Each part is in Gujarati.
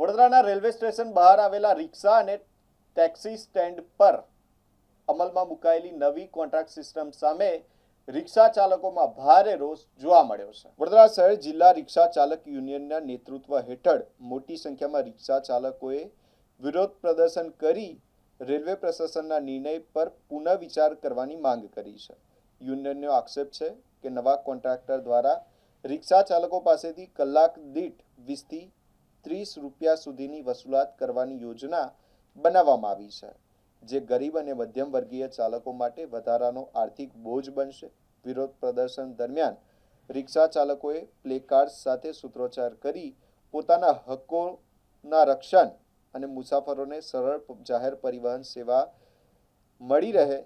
વડોદરાના રેલવે સ્ટેશન બહાર આવેલા રિક્ષા અને ટેક્સી સ્ટેન્ડ પર અમલમાં મુકાયેલી નવી કોન્ટ્રાક્ટ સિસ્ટમ સામે રિક્ષા ચાલકોમાં ભારે રોષ જોવા મળ્યો છે। વડોદરા શહેર જિલ્લા રિક્ષા ચાલક યુનિયનના નેતૃત્વ હેઠળ મોટી સંખ્યામાં રિક્ષા ચાલકોએ વિરોધ પ્રદર્શન કરી રેલવે પ્રશાસનના નિર્ણય પર પુનઃવિચાર કરવાની માંગ કરી છે। યુનિયનનો આક્ષેપ છે કે નવા કોન્ટ્રાક્ટર દ્વારા રિક્ષા ચાલકો પાસેથી કલાક દીઠ 20 થી 30 રૂપિયા સુધીની વસૂલાત કરવાની યોજના બનાવવામાં આવી છે, જે ગરીબ અને મધ્યમ વર્ગીય ચાલકો માટે વધારાનો આર્થિક બોજ બનશે। વિરોધ પ્રદર્શન દરમિયાન રિક્ષા ચાલકોએ પ્લેકાર્ડ સાથે સૂત્રોચ્ચાર કરી પોતાના હકોના રક્ષણ અને મુસાફરોને સરળ જાહેર પરિવહન સેવા મળી રહે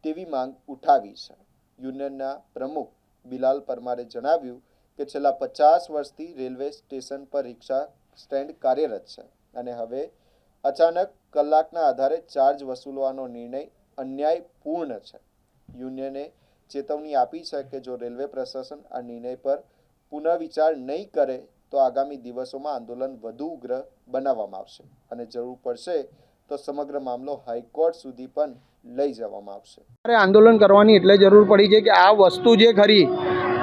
તેવી માંગ ઉઠાવી છે। યુનિયનના પ્રમુખ બિલાલ પરમારે જણાવ્યું કે છેલ્લા 50 વર્ષથી રેલવે સ્ટેશન પર રિક્ષા સ્ટેન્ડ કાર્યરત છે અને હવે અચાનક કલાકના આધારે ચાર્જ વસૂલવાનો નિર્ણય અન્યાયપૂર્ણ છે। યુનિયને ચેતવણી આપી છે કે જો રેલવે પ્રશાસન આ નિર્ણય પર પુનઃવિચાર નહીં કરે તો આગામી દિવસોમાં આંદોલન વધુ ઉગ્ર બનાવવામાં આવશે અને જરૂર પડશે તો સમગ્ર મામલો હાઈકોર્ટ સુધી પણ લઈ જવામાં આવશે। આંદોલન કરવાની એટલે જરૂર પડી છે કે આ વસ્તુ જે ખરી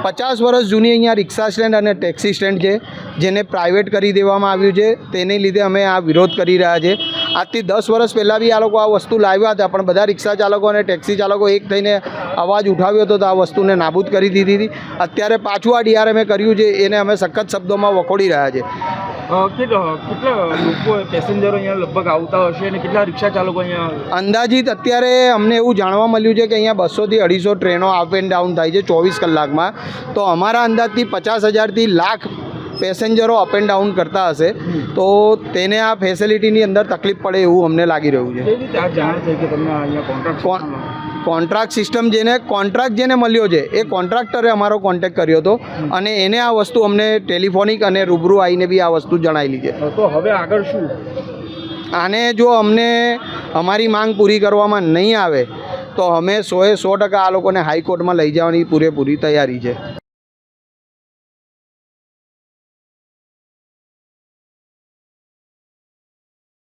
50 વર્ષ જૂની અહીંયા રિક્ષા સ્ટેન્ડ અને ટેક્સી સ્ટેન્ડ છે, જેને પ્રાઇવેટ કરી દેવામાં આવ્યું છે, તેને લીધે અમે આ વિરોધ કરી રહ્યા છીએ। આજથી 10 વર્ષ પહેલાં બી આ લોકો આ વસ્તુ લાવ્યા હતા, પણ બધા રિક્ષા ચાલકો અને ટેક્સી ચાલકો એક થઈને અવાજ ઉઠાવ્યો હતો તો આ વસ્તુને નાબૂદ કરી દીધી હતી। અત્યારે પાછું આ ડીઆરએમે કર્યું છે, એને અમે સખત શબ્દોમાં વખોડી રહ્યા છીએ। કેટલા લોકો પેસેન્જરો અહીંયા લગભગ આવતા હશે અને કેટલા રિક્ષા ચાલકો અહીંયા અંદાજિત અત્યારે અમને એવું જાણવા મળ્યું છે કે અહીંયા 200 થી 250 ટ્રેનો અપ એન્ડ ડાઉન થાય છે 24 કલાકમાં, તો અમારા અંદાજથી 50,000 થી લાખ પેસેન્જરો અપ એન્ડ ડાઉન કરતા હશે, તો તેને આ ફેસિલિટીની અંદર તકલીફ પડે એવું અમને લાગી રહ્યું છે। કોન્ટ્રાક્ટ સિસ્ટમ કોન્ટ્રાક્ટ જેને મળ્યો છે એ કોન્ટ્રાક્ટરે અમારો કોન્ટેક્ટ કર્યો હતો અને એને આ વસ્તુ અમને ટેલિફોનિક અને રૂબરૂ આવીને બી આ વસ્તુ જણાવેલી છે। તો હવે આગળ શું? આને જો અમને અમારી માંગ પૂરી કરવામાં નહીં આવે તો અમે 100% આ લોકોને હાઈકોર્ટમાં લઈ જવાની પૂરેપૂરી તૈયારી છે।